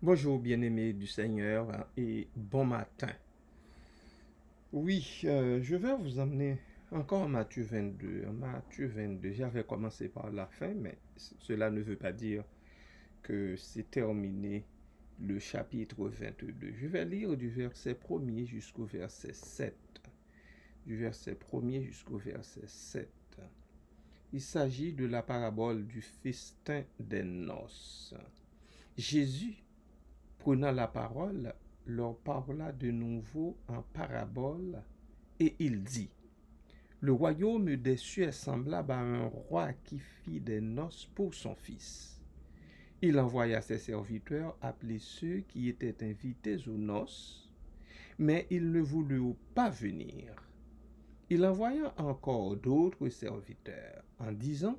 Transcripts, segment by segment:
Bonjour bien-aimés du Seigneur et bon matin. Oui, je vais vous emmener encore en Matthieu 22. En Matthieu 22, j'avais commencé par la fin, mais cela ne veut pas dire que c'est terminé le chapitre 22. Je vais lire du verset 1er jusqu'au verset 7. Du verset 1er jusqu'au verset 7. Il s'agit de la parabole du festin des noces. Jésus, prenant la parole, leur parla de nouveau en parabole, et il dit, le royaume des cieux est semblable à un roi qui fit des noces pour son fils. Il envoya ses serviteurs appeler ceux qui étaient invités aux noces, mais ils ne voulurent pas venir. Il envoya encore d'autres serviteurs en disant,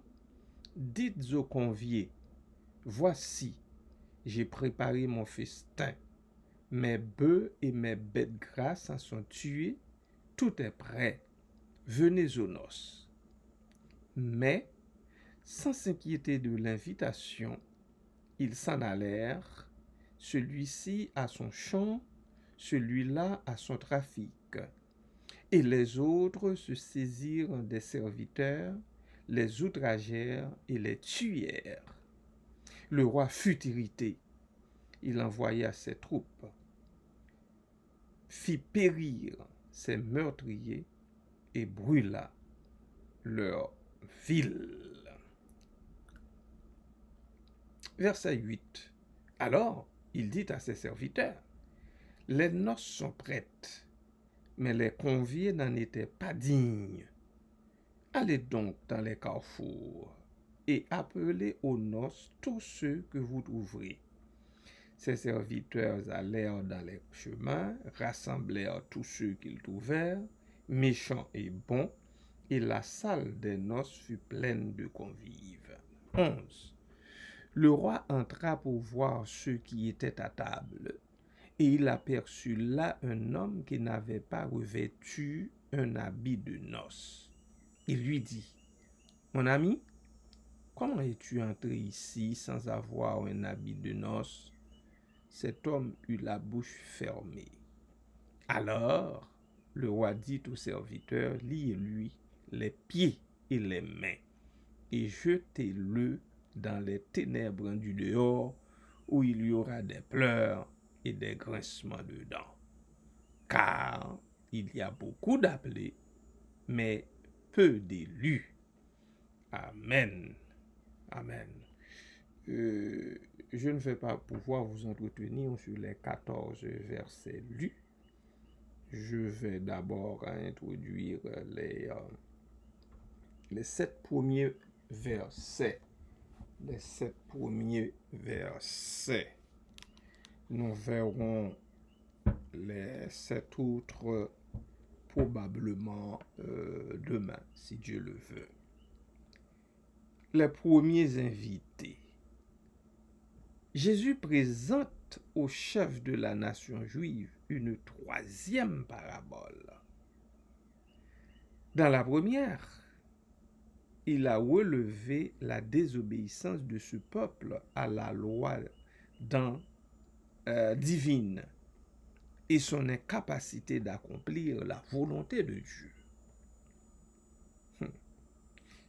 dites aux conviés, voici, j'ai préparé mon festin. Mes bœufs et mes bêtes grasses en sont tués, tout est prêt. Venez aux noces. Mais, sans s'inquiéter de l'invitation, ils s'en allèrent, celui-ci à son champ, celui-là à son trafic. Et les autres se saisirent des serviteurs, les outragèrent et les tuèrent. Le roi fut irrité. Il envoya ses troupes, fit périr ses meurtriers et brûla leur ville. Verset 8. Alors, il dit à ses serviteurs, les noces sont prêtes, mais les conviés n'en étaient pas dignes. Allez donc dans les carrefours et appelez aux noces tous ceux que vous trouverez. Ses serviteurs allèrent dans les chemins, rassemblèrent tous ceux qu'ils trouvèrent, méchants et bons, et la salle des noces fut pleine de convives. 11. Le roi entra pour voir ceux qui étaient à table, et il aperçut là un homme qui n'avait pas revêtu un habit de noces. Il lui dit, mon ami, comment es-tu entré ici sans avoir un habit de noces? Cet homme eut la bouche fermée. Alors, le roi dit au serviteur, liez-lui les pieds et les mains, et jetez-le dans les ténèbres du dehors, où il y aura des pleurs et des grincements de dents. Car il y a beaucoup d'appelés, mais peu d'élus. Amen. Amen. Je ne vais pas pouvoir vous entretenir sur les 14 versets lus. Je vais d'abord introduire les 7 premiers versets. Les 7 premiers versets. Nous verrons les 7 autres probablement demain, si Dieu le veut. Les premiers invités. Jésus présente au chef de la nation juive une troisième parabole. Dans la première, il a relevé la désobéissance de ce peuple à la loi divine et son incapacité d'accomplir la volonté de Dieu.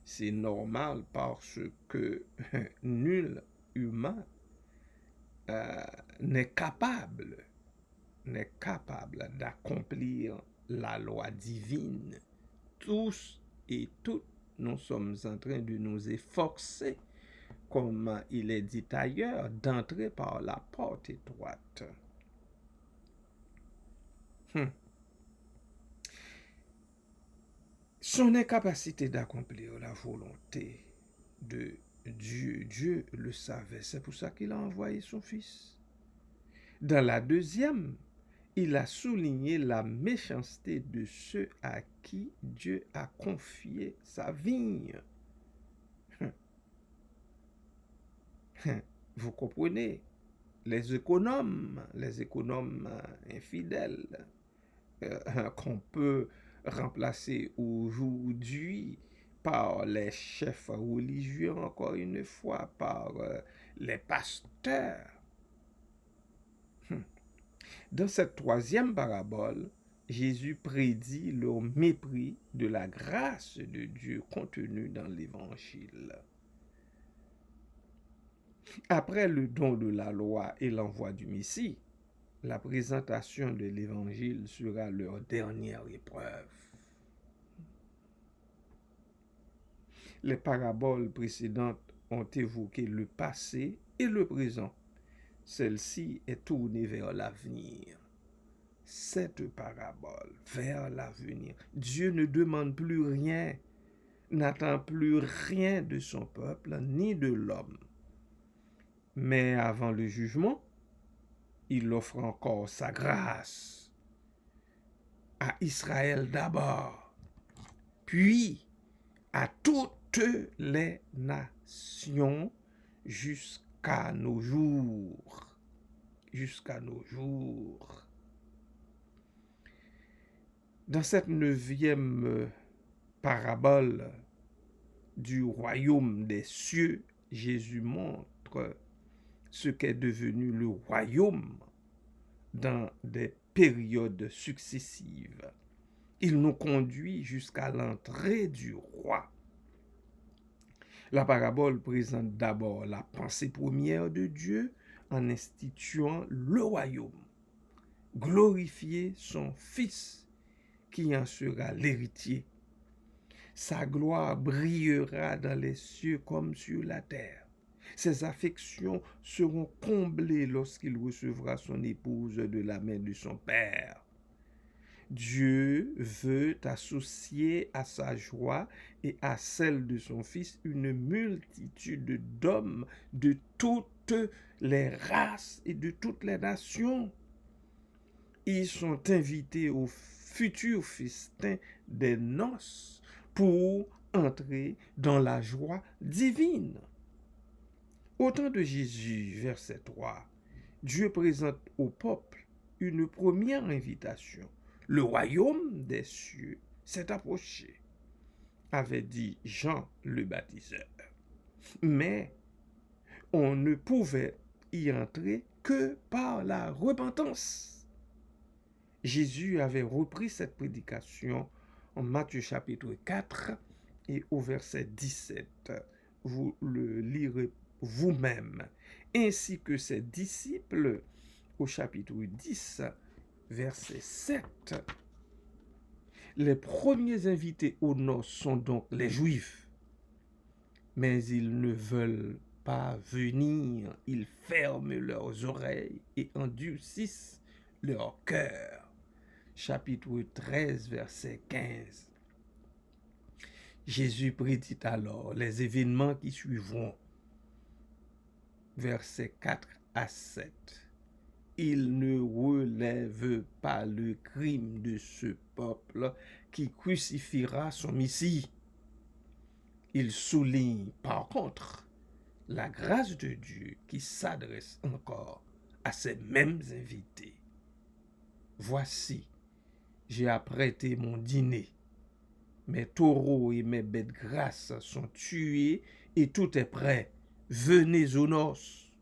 C'est normal parce que nul humain n'est capable d'accomplir la loi divine. Tous et toutes, nous sommes en train de nous efforcer, comme il est dit ailleurs, d'entrer par la porte étroite. Son incapacité d'accomplir la volonté de Dieu, Dieu le savait, c'est pour ça qu'il a envoyé son Fils. Dans la deuxième, il a souligné la méchanceté de ceux à qui Dieu a confié sa vigne. Vous comprenez? Les économes infidèles qu'on peut remplacer aujourd'hui par les chefs religieux, encore une fois, par les pasteurs. Dans cette troisième parabole, Jésus prédit le mépris de la grâce de Dieu contenue dans l'Évangile. Après le don de la loi et l'envoi du Messie, la présentation de l'Évangile sera leur dernière épreuve. Les paraboles précédentes ont évoqué le passé et le présent. Celle-ci est tournée vers l'avenir. Cette parabole vers l'avenir. Dieu ne demande plus rien, n'attend plus rien de son peuple ni de l'homme. Mais avant le jugement, il offre encore sa grâce à Israël d'abord, puis à toutes les nations jusqu'à nos jours. Jusqu'à nos jours. Dans cette 9e parabole du royaume des cieux, Jésus montre ce qu'est devenu le royaume dans des périodes successives. Il nous conduit jusqu'à l'entrée du roi. La parabole présente d'abord la pensée première de Dieu en instituant le royaume. Glorifier son Fils qui en sera l'héritier. Sa gloire brillera dans les cieux comme sur la terre. Ses affections seront comblées lorsqu'il recevra son épouse de la main de son Père. Dieu veut associer à sa joie et à celle de son Fils une multitude d'hommes de toutes les races et de toutes les nations. Ils sont invités au futur festin des noces pour entrer dans la joie divine. Au temps de Jésus, verset 3, Dieu présente au peuple une première invitation. Le royaume des cieux s'est approché, avait dit Jean le baptiseur. Mais on ne pouvait y entrer que par la repentance. Jésus avait repris cette prédication en Matthieu chapitre 4 et au verset 17. Vous le lirez vous-même, ainsi que ses disciples au chapitre 10, verset 7. Les premiers invités aux noces sont donc les Juifs, mais ils ne veulent pas venir. Ils ferment leurs oreilles et endurcissent leur cœur. Chapitre 13, verset 15. Jésus prédit alors les événements qui suivront. Versets 4 à 7. Il ne relève pas le crime de ce peuple qui crucifiera son Messie. Il souligne par contre la grâce de Dieu qui s'adresse encore à ces mêmes invités. Voici, j'ai apprêté mon dîner. Mes taureaux et mes bêtes grasses sont tués et tout est prêt. Venez aux noces.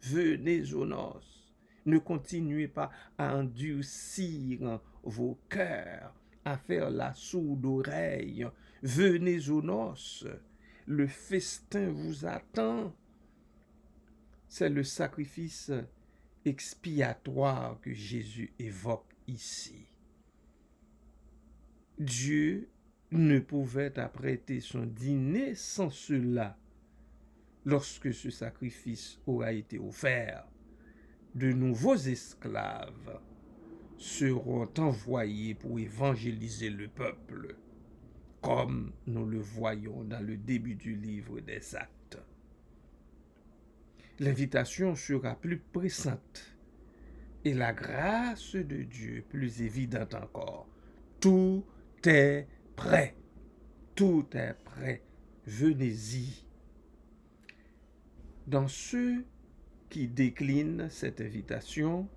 Venez aux noces. Ne continuez pas à endurcir vos cœurs, à faire la sourde oreille. Venez aux noces. Le festin vous attend. C'est le sacrifice expiatoire que Jésus évoque ici. Dieu ne pouvait apprêter son dîner sans cela. Lorsque ce sacrifice aura été offert, de nouveaux esclaves seront envoyés pour évangéliser le peuple, comme nous le voyons dans le début du livre des Actes. L'invitation sera plus pressante et la grâce de Dieu plus évidente encore. Tout est prêt. Tout est prêt. Venez-y. Dans ceux qui déclinent cette invitation,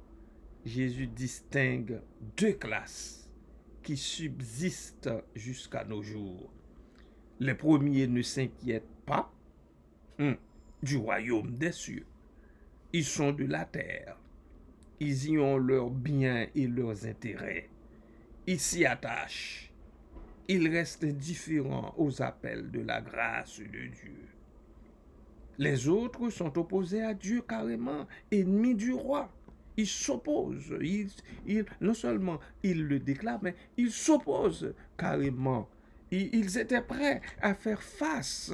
Jésus distingue deux classes qui subsistent jusqu'à nos jours. Les premiers ne s'inquiètent pas du royaume des cieux. Ils sont de la terre. Ils y ont leurs biens et leurs intérêts. Ils s'y attachent. Ils restent indifférents aux appels de la grâce de Dieu. Les autres sont opposés à Dieu carrément, ennemis du roi. Ils s'opposent. Non seulement ils le déclarent, mais ils s'opposent carrément. Ils étaient prêts à faire face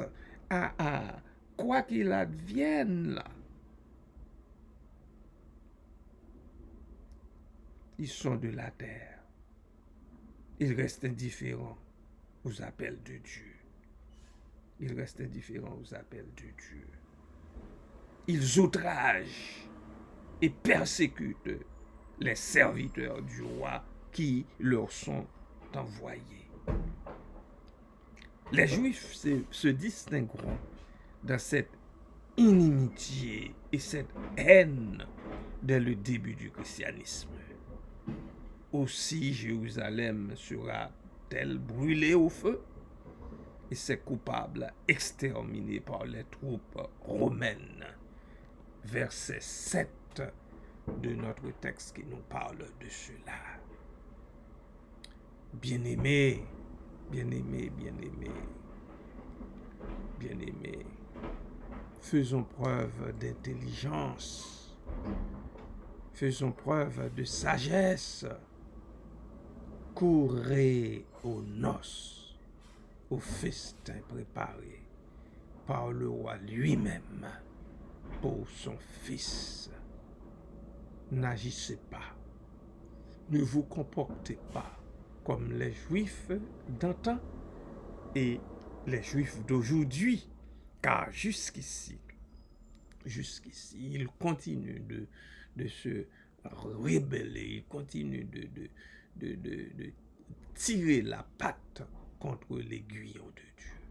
à quoi qu'il advienne là. Ils sont de la terre. Ils restent indifférents aux appels de Dieu. Ils restent indifférents aux appels de Dieu. Ils outragent et persécutent les serviteurs du roi qui leur sont envoyés. Les Juifs se distingueront dans cette inimitié et cette haine dès le début du christianisme. Aussi Jérusalem sera-t-elle brûlée au feu et ses coupables exterminés par les troupes romaines. Verset 7 de notre texte qui nous parle de cela. Bien-aimés, bien-aimés, bien-aimés, bien-aimés, faisons preuve d'intelligence, faisons preuve de sagesse, courez aux noces, au festin préparé par le roi lui-même pour son fils. N'agissez pas, ne vous comportez pas comme les Juifs d'antan et les Juifs d'aujourd'hui, car jusqu'ici, ils continuent de se rebeller, ils continuent de tirer la patte contre l'aiguillon de Dieu.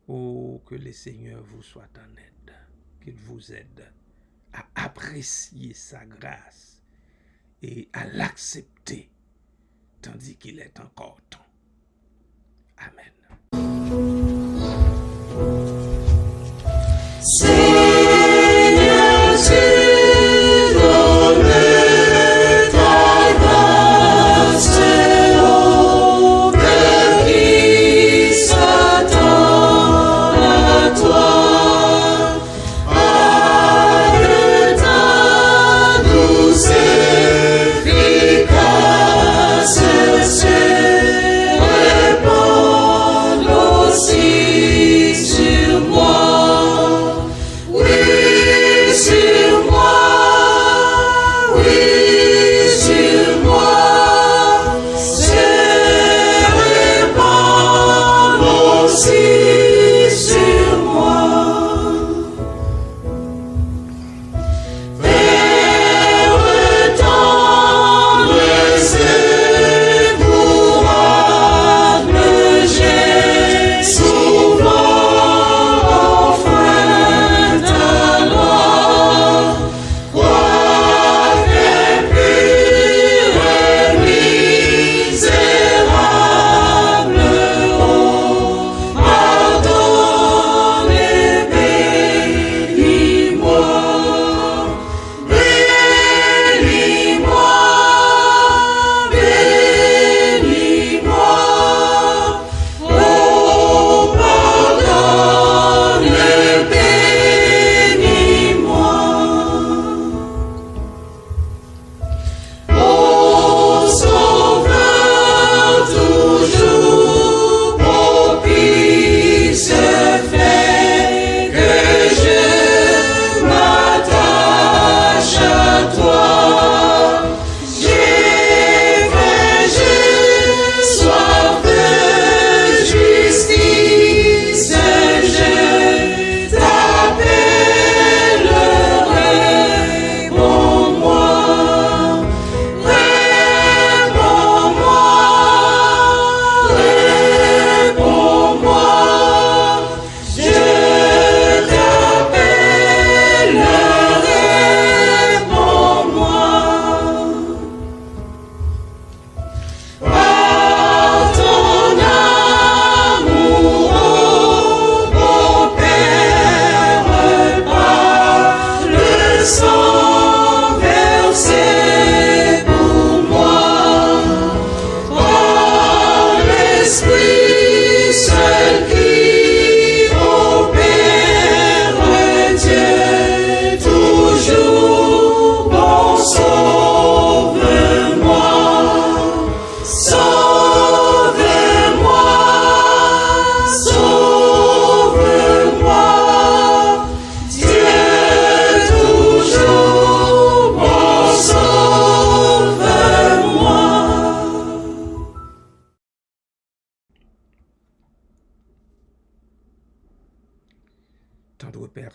Oh, que le Seigneur vous soit en aide, qu'il vous aide à apprécier sa grâce et à l'accepter tandis qu'il est encore temps. Amen. Efficace,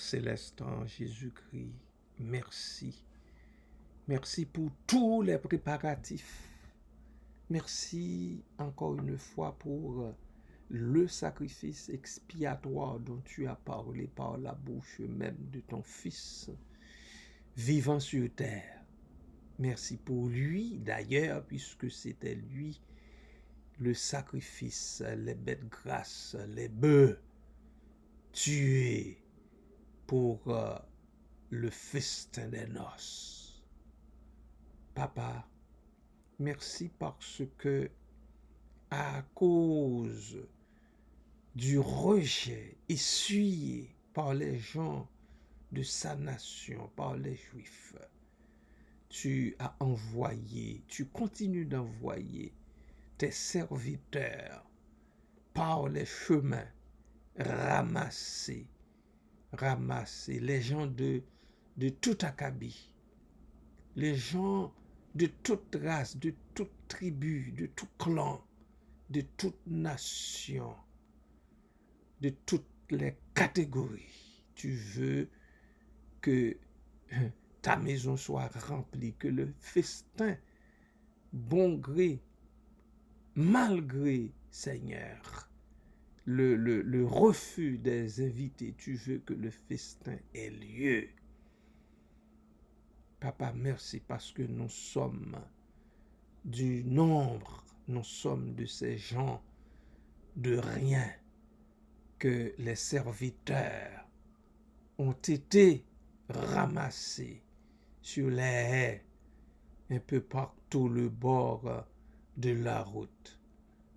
Père céleste en Jésus-Christ, merci. Merci pour tous les préparatifs. Merci encore une fois pour le sacrifice expiatoire dont tu as parlé par la bouche même de ton Fils vivant sur terre. Merci pour lui d'ailleurs, puisque c'était lui le sacrifice, les bêtes grasses, les bœufs tués pour le festin des noces. Papa, merci parce que à cause du rejet essuyé par les gens de sa nation, par les Juifs, tu as envoyé, tu continues d'envoyer tes serviteurs par les chemins ramasser les gens de toute Acabie, les gens de toute race, de toute tribu, de tout clan, de toute nation, de toutes les catégories. Tu veux que ta maison soit remplie, que le festin, bon gré, malgré, Seigneur, le refus des invités, tu veux que le festin ait lieu. Papa, merci parce que nous sommes du nombre, nous sommes de ces gens de rien que les serviteurs ont été ramassés sur les haies, un peu partout le bord de la route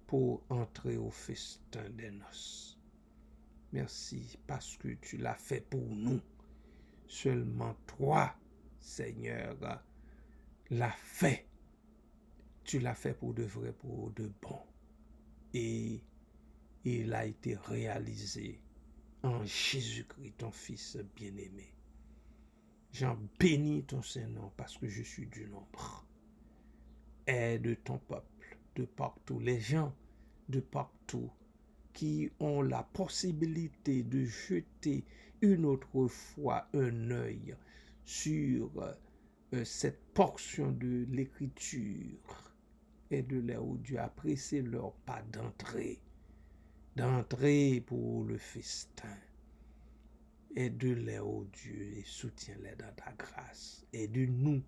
pour entrer au festin des noces. Merci parce que tu l'as fait pour nous. Seulement toi, Seigneur, l'as fait. Tu l'as fait pour de vrai, pour de bon. Et il a été réalisé en Jésus-Christ, ton Fils bien-aimé. J'en bénis ton Saint-Nom parce que je suis du nombre. Aide ton peuple de partout, les gens de partout qui ont la possibilité de jeter une autre fois un œil sur cette portion de l'Écriture. Aide-les, ô Dieu, à presser leur pas d'entrer pour le festin. Aide-les, ô Dieu, et soutiens-les dans ta grâce. Aide-nous,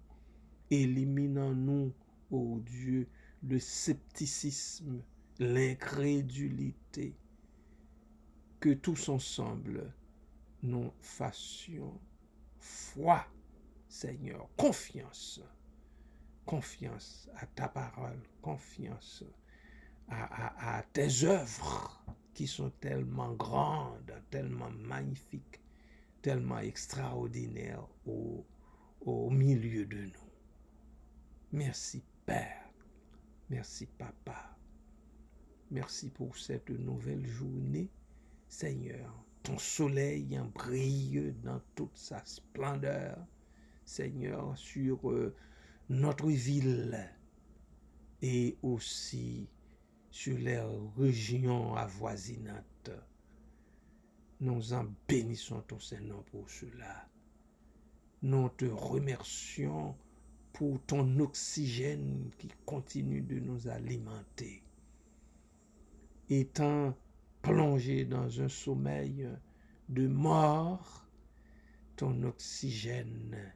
éliminons-nous, ô Dieu, le scepticisme, l'incrédulité, que tous ensemble nous fassions foi, Seigneur, confiance à ta parole, confiance à tes œuvres qui sont tellement grandes, tellement magnifiques, tellement extraordinaires au milieu de nous. Merci Père, merci Papa, merci pour cette nouvelle journée, Seigneur. Ton soleil brille dans toute sa splendeur, Seigneur, sur notre ville et aussi sur les régions avoisinantes. Nous en bénissons ton Seigneur pour cela. Nous te remercions pour ton oxygène qui continue de nous alimenter. Étant plongé dans un sommeil de mort, ton oxygène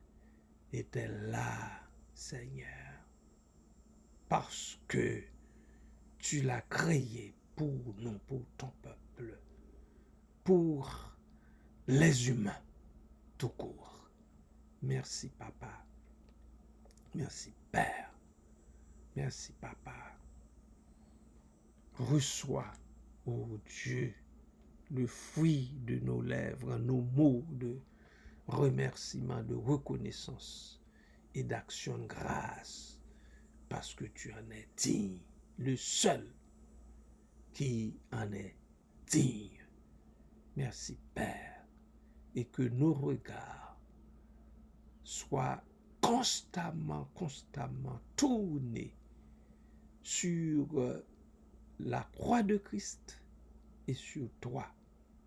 était là, Seigneur, parce que tu l'as créé pour nous, pour ton peuple, pour les humains tout court. Merci Papa, merci Père, merci Papa. Reçois, ô Dieu, le fruit de nos lèvres, nos mots de remerciement, de reconnaissance et d'action de grâce, parce que tu en es digne, le seul qui en est digne. Merci Père, et que nos regards soient constamment tournés sur la croix de Christ et sur toi,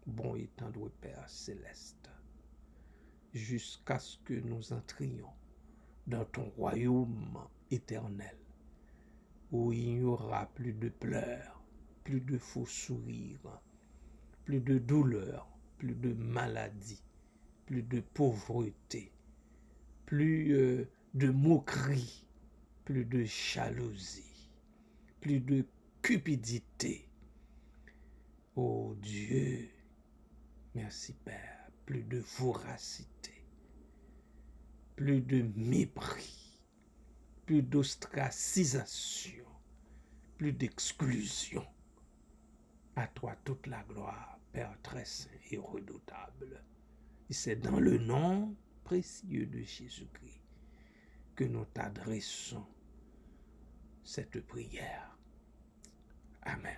bon et tendre Père céleste. jusqu'à ce que nous entrions dans ton royaume éternel, où il n'y aura plus de pleurs, plus de faux sourires, plus de douleur, plus de maladie, plus de pauvreté, plus de moquerie, plus de jalousie, plus de cupidité. Oh Dieu, merci Père, plus de voracité, plus de mépris, plus d'ostracisation, plus d'exclusion. À toi toute la gloire, Père très saint et redoutable. Et c'est dans le nom précieux de Jésus-Christ que nous t'adressons cette prière. Amen.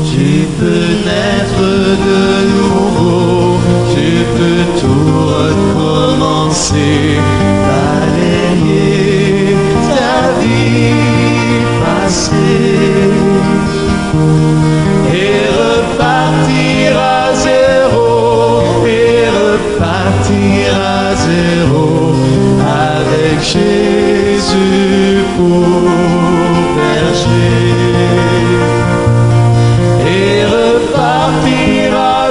Tu peux naître de nouveau, tu peux tout recommencer, balayer ta vie passée et repartir à zéro, avec Jésus pour berger. Et repartir à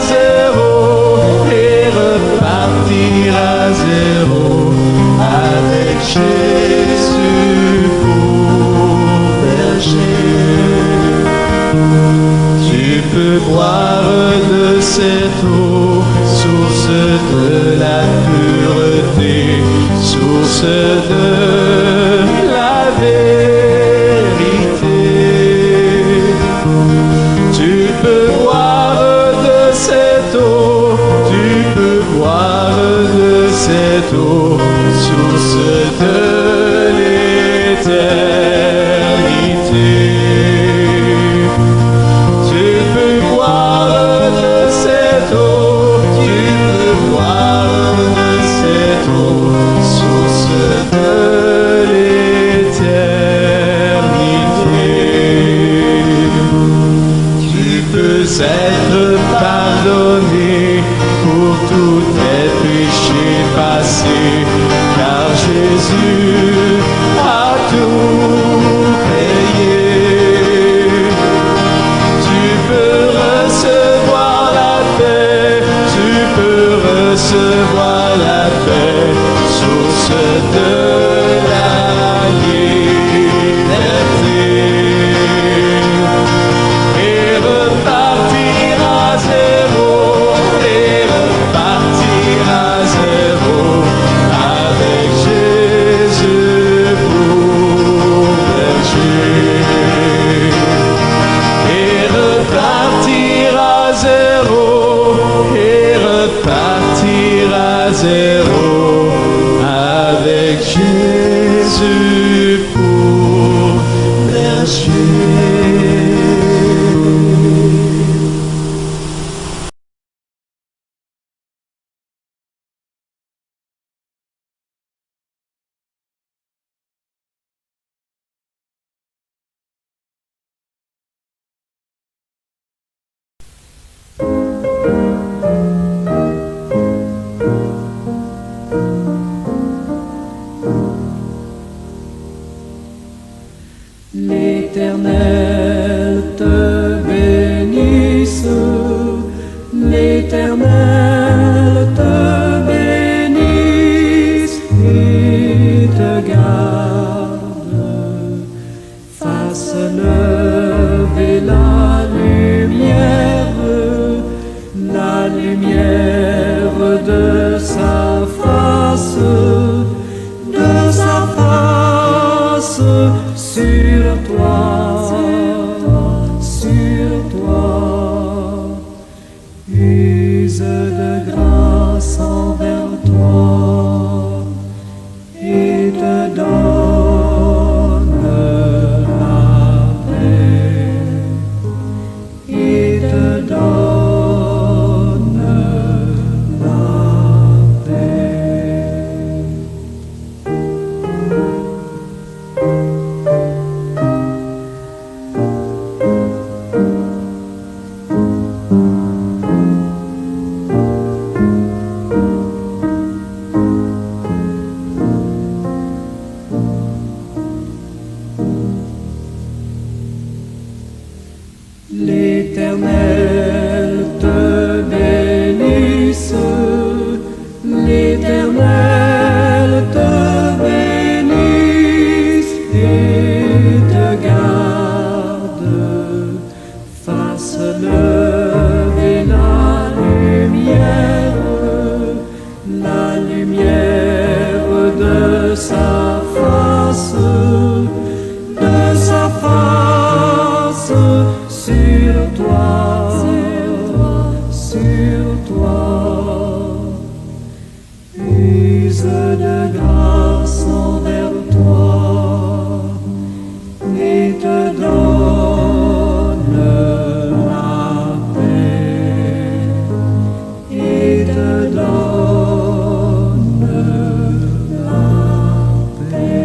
zéro, avec Jésus pour berger. Tu peux boire de cette eau, source de la pureté, source de la vérité. Tu peux boire de cette eau, tu peux boire de cette eau, source de l'éternité. Tu peux boire de cette eau, tu peux boire de cette eau, source de l'éternité. Être pardonné pour tous tes péchés passés, car Jésus a tout payé. Tu peux recevoir la paix, tu peux recevoir la paix, source de la liberté. Et repartir à zéro, avec Jésus pour berger. Et repartir à zéro, avec Jésus pour berger. L'Éternel te bénisse, l'Éternel te bénisse et te garde, fasse lever la lumière de sa face sur toi, use de grâce envers toi et te donne la paix, et te donne la paix. de sa face sur toi, sur toi. Use de grâce envers toi et te donne la paix, et te donne la paix.